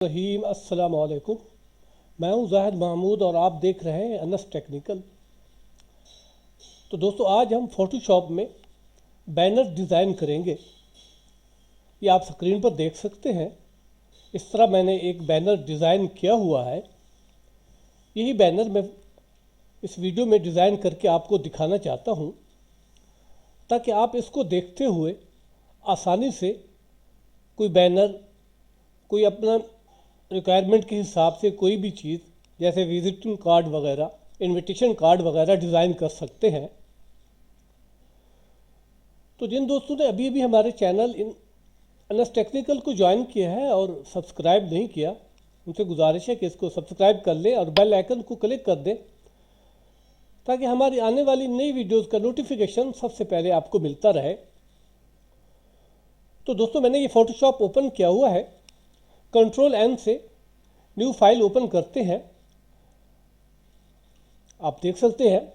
रहीम अस्सलाम वालेकुम। मैं हूं जाहिद महमूद और आप देख रहे हैं अनस टेक्निकल। तो दोस्तों, आज हम फोटोशॉप में बैनर डिज़ाइन करेंगे। ये आप स्क्रीन पर देख सकते हैं। इस तरह मैंने एक बैनर डिज़ाइन किया हुआ है। यही बैनर मैं इस वीडियो में डिज़ाइन करके आपको दिखाना चाहता हूं, ताकि आप इसको देखते हुए आसानी से कोई बैनर, कोई अपना रिक्वायरमेंट के हिसाब से कोई भी चीज़, जैसे विजिटिंग कार्ड वगैरह, इनविटेशन कार्ड वगैरह डिज़ाइन कर सकते हैं। तो जिन दोस्तों ने अभी भी हमारे चैनल इन अनस टेक्निकल को ज्वाइन किया है और सब्सक्राइब नहीं किया, उनसे गुजारिश है कि इसको सब्सक्राइब कर लें और बेल आइकन को क्लिक कर दें, ताकि हमारी आने वाली नई वीडियोस का नोटिफिकेशन सबसे पहले आपको मिलता रहे। तो दोस्तों, मैंने ये फोटोशॉप ओपन किया हुआ है। कंट्रोल एन से न्यू फाइल ओपन करते हैं। आप देख सकते हैं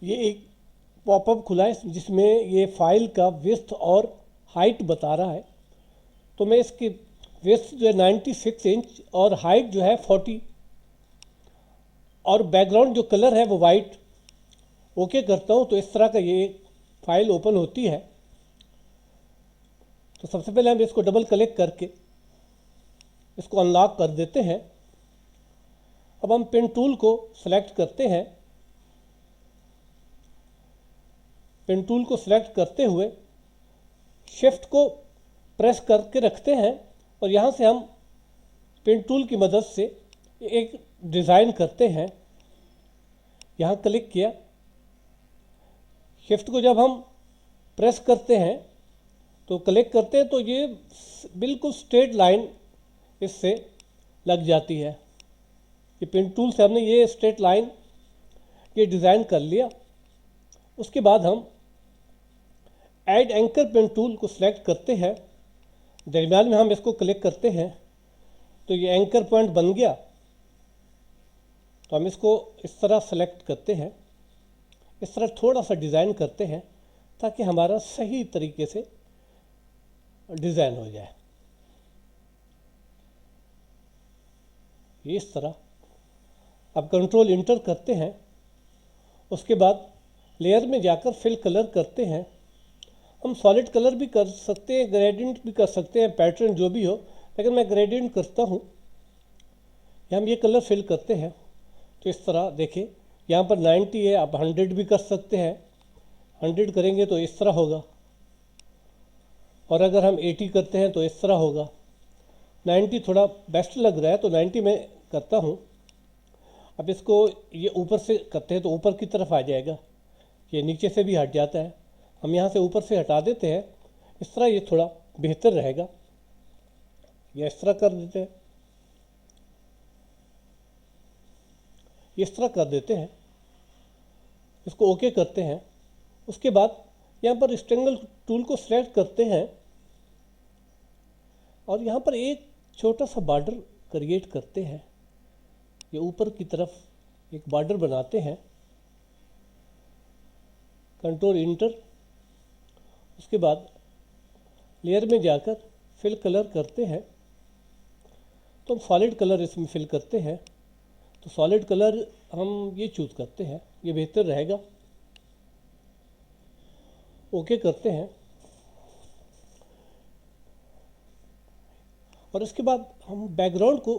ये एक पॉपअप खुला है जिसमें ये फाइल का विड्थ और हाइट बता रहा है। तो मैं इसकी विड्थ जो है 96 इंच और हाइट जो है 40, और बैकग्राउंड जो कलर है वो वाइट ओके करता हूँ। तो इस तरह का ये फाइल ओपन होती है। तो सबसे पहले हम इसको डबल क्लिक करके इसको अनलॉक कर देते हैं। अब हम पेन टूल को सेलेक्ट करते हैं। पेन टूल को सिलेक्ट करते हुए शिफ्ट को प्रेस करके रखते हैं और यहाँ से हम पेन टूल की मदद से एक डिज़ाइन करते हैं। यहाँ क्लिक किया, शिफ्ट को जब हम प्रेस करते हैं तो क्लिक करते हैं तो ये बिल्कुल स्ट्रेट लाइन इससे लग जाती है। ये पेन टूल से हमने ये स्ट्रेट लाइन ये डिज़ाइन कर लिया। उसके बाद हम ऐड एंकर पेन टूल को सिलेक्ट करते हैं। दरमियान में हम इसको क्लिक करते हैं तो ये एंकर पॉइंट बन गया। तो हम इसको इस तरह सेलेक्ट करते हैं, इस तरह थोड़ा सा डिज़ाइन करते हैं ताकि हमारा सही तरीके से डिज़ाइन हो जाए। ये इस तरह। अब कंट्रोल इंटर करते हैं। उसके बाद लेयर में जाकर फिल कलर करते हैं। हम सॉलिड कलर भी कर सकते हैं, ग्रेडियंट भी कर सकते हैं, पैटर्न जो भी हो, लेकिन मैं ग्रेडियंट करता हूँ। हम ये कलर फिल करते हैं। तो इस तरह देखिए, यहाँ पर 90 है, आप 100 भी कर सकते हैं। 100 करेंगे तो इस तरह होगा, और अगर हम 80 करते हैं तो इस तरह होगा। 90 थोड़ा बेस्ट लग रहा है तो 90 में करता हूँ। अब इसको ये ऊपर से करते हैं तो ऊपर की तरफ आ जाएगा, ये नीचे से भी हट जाता है। हम यहाँ से ऊपर से हटा देते हैं, इस तरह ये थोड़ा बेहतर रहेगा। ये इस तरह कर देते हैं, इस तरह कर देते हैं। इसको ओके करते हैं। उसके बाद यहाँ पर रेक्टेंगल टूल को सिलेक्ट करते हैं और यहाँ पर एक छोटा सा बॉर्डर क्रिएट करते हैं। ये ऊपर की तरफ एक बॉर्डर बनाते हैं। Control inter. उसके बाद लेयर में जाकर फिल कलर करते हैं। तो हम सॉलिड कलर इसमें फिल करते हैं। तो सॉलिड कलर हम ये चूज़ करते हैं, ये बेहतर रहेगा। ओके करते हैं और इसके बाद हम बैकग्राउंड को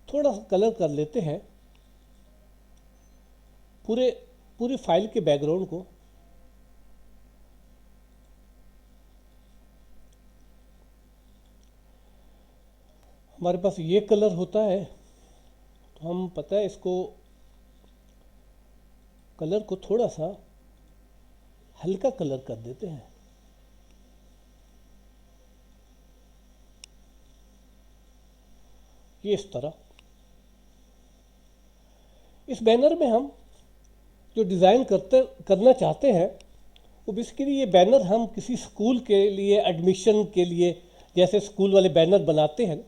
थोड़ा सा कलर कर लेते हैं, पूरे फाइल के बैकग्राउंड को। हमारे पास ये कलर होता है तो हम पता है इसको कलर को थोड़ा सा हल्का कलर कर देते हैं। ये इस तरह। इस बैनर में हम जो डिज़ाइन करना चाहते हैं वो बेसिकली ये बैनर हम किसी स्कूल के लिए, एडमिशन के लिए, जैसे स्कूल वाले बैनर बनाते हैं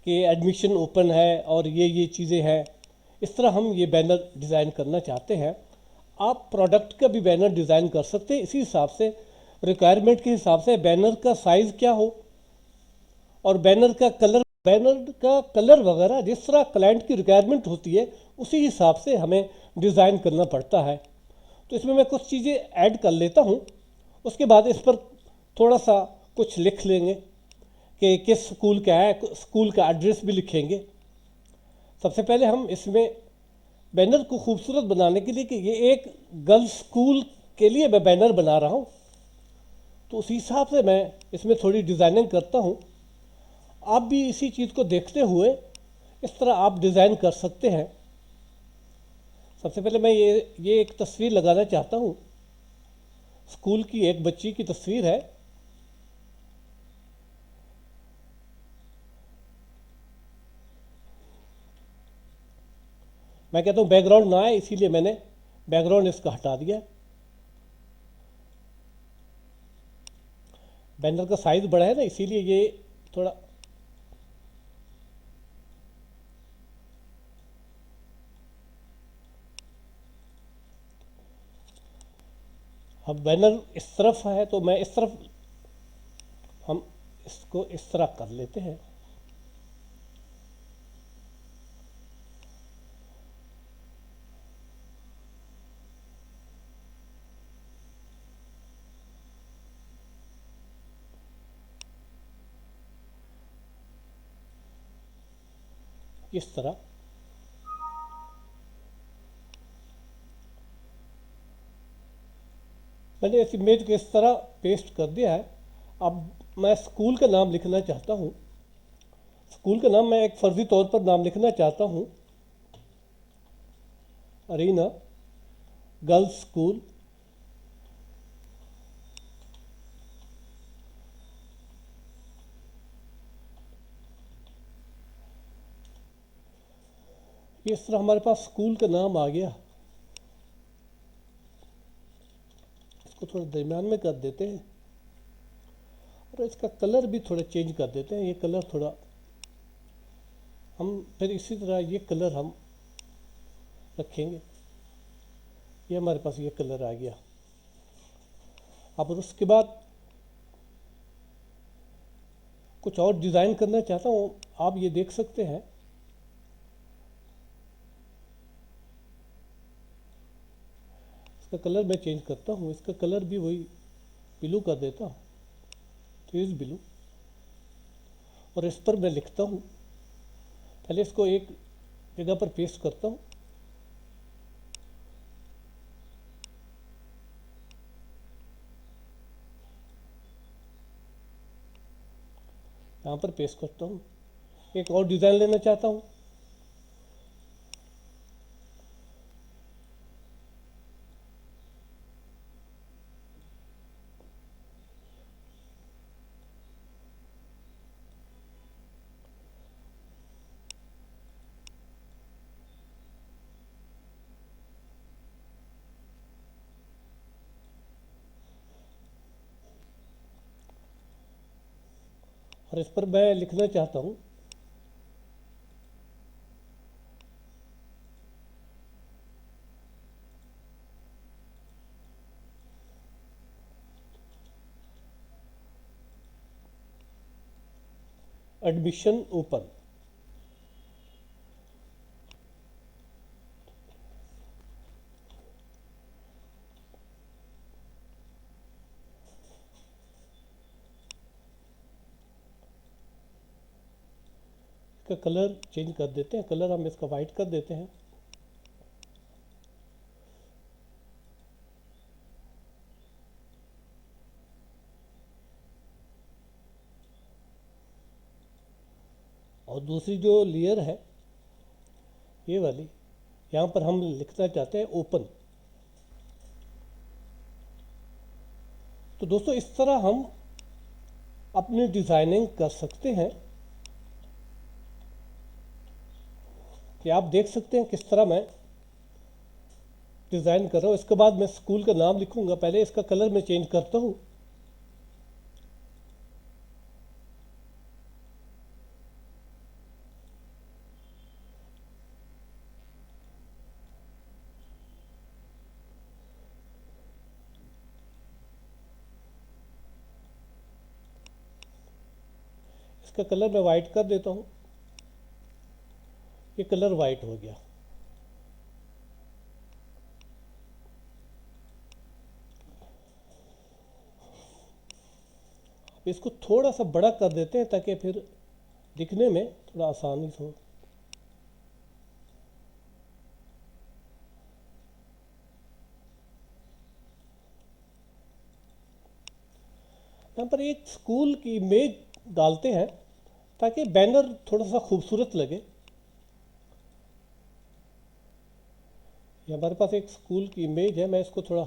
कि एडमिशन ओपन है और ये चीज़ें हैं, इस तरह हम ये बैनर डिज़ाइन करना चाहते हैं। आप प्रोडक्ट का भी बैनर डिज़ाइन कर सकते हैं। इसी हिसाब से, रिक्वायरमेंट के हिसाब से बैनर का साइज़ क्या हो और बैनर का कलर वगैरह जिस तरह क्लाइंट की रिक्वायरमेंट होती है उसी हिसाब से हमें डिज़ाइन करना पड़ता है। तो इसमें मैं कुछ चीज़ें ऐड कर लेता हूँ, उसके बाद इस पर थोड़ा सा कुछ लिख लेंगे कि किस स्कूल का है, स्कूल का एड्रेस भी लिखेंगे। सबसे पहले हम इसमें बैनर को खूबसूरत बनाने के लिए कि ये एक गर्ल्स स्कूल के लिए मैं बैनर बना रहा हूँ, तो उसी हिसाब से मैं इसमें थोड़ी डिज़ाइनिंग करता हूँ। आप भी इसी चीज़ को देखते हुए इस तरह आप डिज़ाइन कर सकते हैं। सबसे पहले मैं ये एक तस्वीर लगाना चाहता हूँ, स्कूल की एक बच्ची की तस्वीर है। मैं कहता हूँ बैकग्राउंड ना आए, इसीलिए मैंने बैकग्राउंड इसका हटा दिया। बैनर का साइज़ बड़ा है ना, इसीलिए ये थोड़ा अब बैनर इस तरफ है तो मैं इस तरफ हम इसको इस तरह कर लेते हैं। इस तरह मैंने इस इमेज को इस तरह पेस्ट कर दिया है। अब मैं स्कूल का नाम लिखना चाहता हूँ। स्कूल का नाम मैं एक फर्जी तौर पर नाम लिखना चाहता हूँ, अरीना गर्ल्स स्कूल। इस तरह हमारे पास स्कूल का नाम आ गया। इसको थोड़ा दरमियान में कर देते हैं और इसका कलर भी थोड़ा चेंज कर देते हैं। ये कलर थोड़ा हम फिर इसी तरह ये कलर हम रखेंगे। ये हमारे पास ये कलर आ गया। अब उसके बाद कुछ और डिज़ाइन करना चाहता हूँ, आप ये देख सकते हैं। इसका कलर मैं चेंज करता हूँ, इसका कलर भी वही ब्लू कर देता हूँ, तेज ब्लू। और इस पर मैं लिखता हूँ, पहले इसको एक जगह पर पेस्ट करता हूँ। यहाँ पर पेस्ट करता हूँ। एक और डिज़ाइन लेना चाहता हूँ। और इस पर मैं लिखना चाहता हूँ एडमिशन ओपन। इसका कलर चेंज कर देते हैं, कलर हम इसका वाइट कर देते हैं। और दूसरी जो लेयर है ये वाली, यहाँ पर हम लिखना चाहते हैं ओपन। तो दोस्तों इस तरह हम अपनी डिज़ाइनिंग कर सकते हैं कि आप देख सकते हैं किस तरह मैं डिज़ाइन कर रहा हूँ। इसके बाद मैं स्कूल का नाम लिखूंगा, पहले इसका कलर मैं चेंज करता हूँ। इसका कलर मैं वाइट कर देता हूँ, ये कलर वाइट हो गया। इसको थोड़ा सा बड़ा कर देते हैं ताकि फिर दिखने में थोड़ा आसानी हो। यहाँ पर एक स्कूल की इमेज डालते हैं ताकि बैनर थोड़ा सा खूबसूरत लगे। ये हमारे पास एक स्कूल की इमेज है, मैं इसको थोड़ा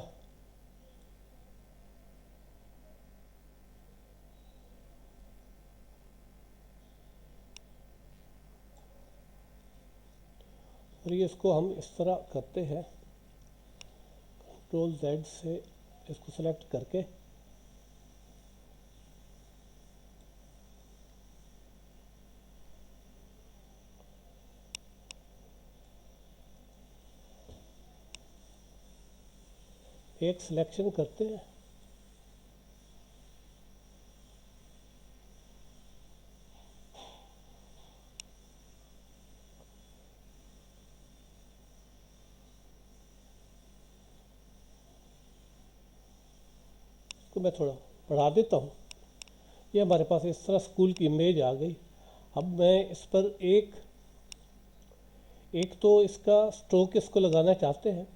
और ये इसको हम इस तरह करते हैं, कंट्रोल Z से इसको सेलेक्ट करके एक सिलेक्शन करते हैं। इसको मैं थोड़ा बढ़ा देता हूँ। ये हमारे पास इस तरह स्कूल की इमेज आ गई। अब मैं इस पर एक तो इसका स्ट्रोक इसको लगाना चाहते हैं।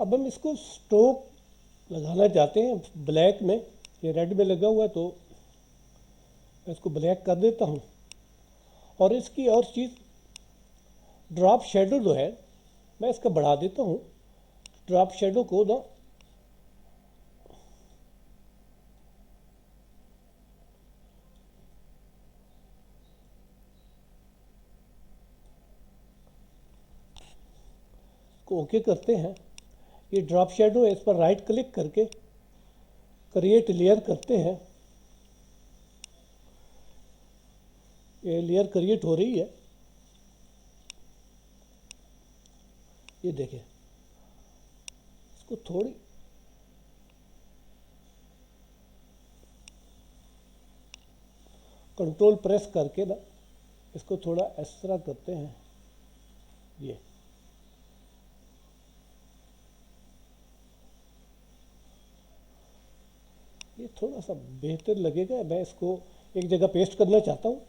अब हम इसको स्ट्रोक लगाना चाहते हैं ब्लैक में, ये रेड में लगा हुआ है तो मैं इसको ब्लैक कर देता हूँ। और इसकी और चीज़ ड्रॉप शेडो जो है मैं इसका बढ़ा देता हूँ। ड्रॉप शेडो को ना को ओके करते हैं। ये ड्रॉप शेडो है, इस पर राइट क्लिक करके क्रिएट लेयर करते हैं। ये लेयर क्रिएट हो रही है, ये देखें। इसको थोड़ी कंट्रोल प्रेस करके ना इसको थोड़ा इस तरह करते हैं। ये थोड़ा सा बेहतर लगेगा। मैं इसको एक जगह पेस्ट करना चाहता हूँ।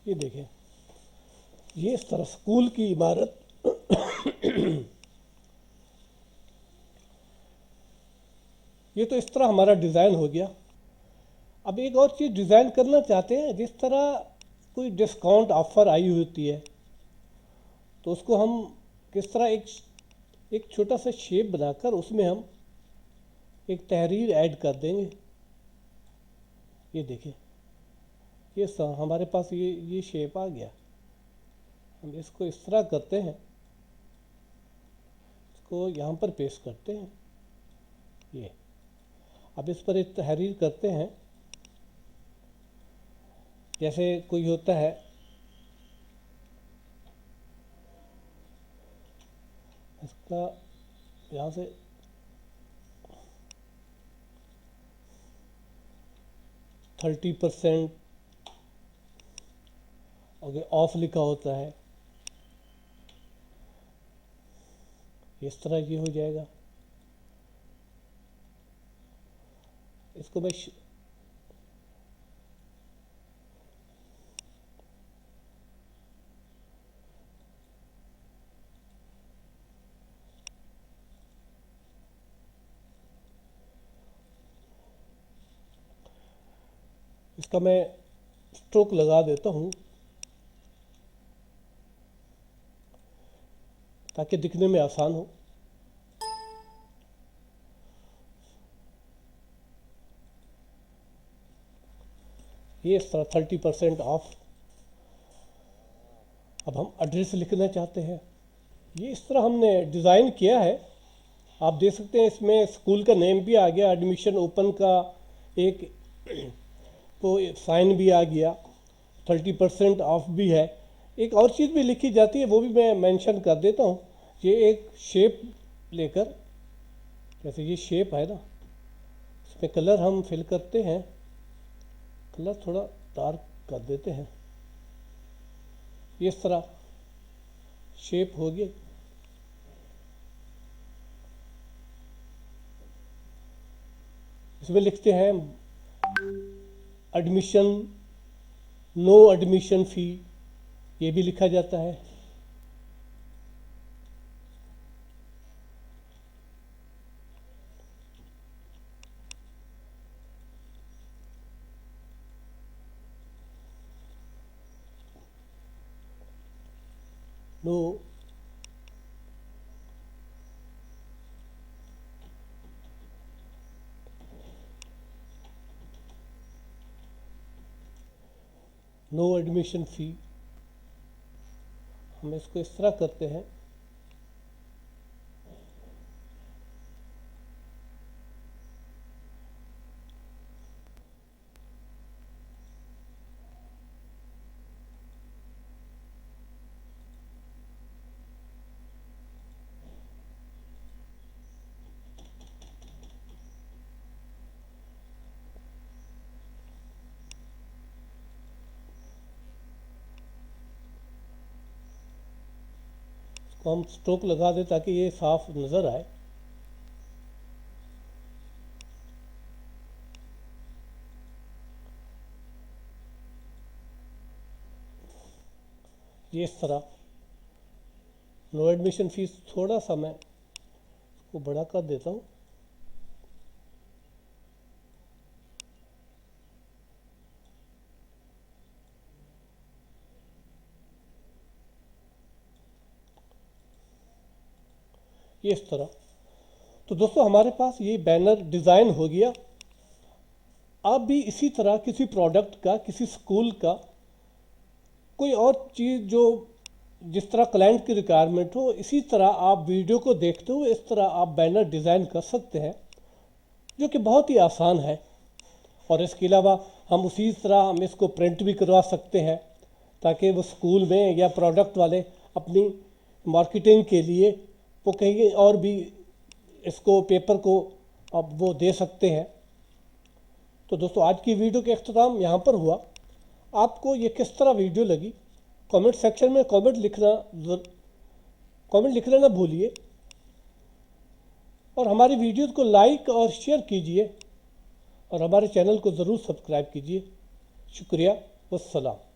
ये देखें, ये इस तरह स्कूल की इमारत ये तो इस तरह हमारा डिज़ाइन हो गया। अब एक और चीज़ डिज़ाइन करना चाहते हैं, जिस तरह कोई डिस्काउंट ऑफर आई होती है तो उसको हम किस तरह एक छोटा सा शेप बनाकर उसमें हम एक तहरीर ऐड कर देंगे। ये देखें, ये हमारे पास ये शेप आ गया। हम इसको इस तरह करते हैं, इसको यहाँ पर पेस्ट करते हैं। ये अब इस पर एक तहरीर करते हैं, जैसे कोई होता है इसका यहाँ से 30% आगे ऑफ लिखा होता है, इस तरह ये हो जाएगा। इसको मैं इसका मैं स्ट्रोक लगा देता हूँ ताकि दिखने में आसान हो। ये इस तरह 30% ऑफ। अब हम एड्रेस लिखना चाहते हैं, ये इस तरह हमने डिज़ाइन किया है। आप देख सकते हैं इसमें स्कूल का नेम भी आ गया, एडमिशन ओपन का एक तो साइन भी आ गया, 30% ऑफ भी है। एक और चीज़ भी लिखी जाती है, वो भी मैं मेंशन कर देता हूँ। ये एक शेप लेकर, जैसे ये शेप है ना, इसमें कलर हम फिल करते हैं, कलर थोड़ा डार्क कर देते हैं, इस तरह शेप हो गई। इसमें लिखते हैं एडमिशन, नो एडमिशन फ़ी, ये भी लिखा जाता है। नो नो एडमिशन फ़ी, हम इसको इस तरह करते हैं। इसको हम स्ट्रोक लगा दें ताकि ये साफ नज़र आए। ये इस तरह नो एडमिशन फ़ीस, थोड़ा सा मैं इसको बड़ा कर देता हूँ। ये इस तरह। तो दोस्तों हमारे पास ये बैनर डिज़ाइन हो गया। आप भी इसी तरह किसी प्रोडक्ट का, किसी स्कूल का, कोई और चीज़ जो जिस तरह क्लाइंट की रिक्वायरमेंट हो, इसी तरह आप वीडियो को देखते हुए इस तरह आप बैनर डिज़ाइन कर सकते हैं, जो कि बहुत ही आसान है। और इसके अलावा हम उसी तरह हम इसको प्रिंट भी करवा सकते हैं, ताकि वो स्कूल में या प्रोडक्ट वाले अपनी मार्केटिंग के लिए वो कहीं और भी इसको पेपर को अब वो दे सकते हैं। तो दोस्तों आज की वीडियो का अख्ताम यहाँ पर हुआ। आपको ये किस तरह वीडियो लगी, कमेंट सेक्शन में कमेंट लिखना ना भूलिए, और हमारी वीडियोज़ को लाइक और शेयर कीजिए, और हमारे चैनल को ज़रूर सब्सक्राइब कीजिए। शुक्रिया, वस्सलाम।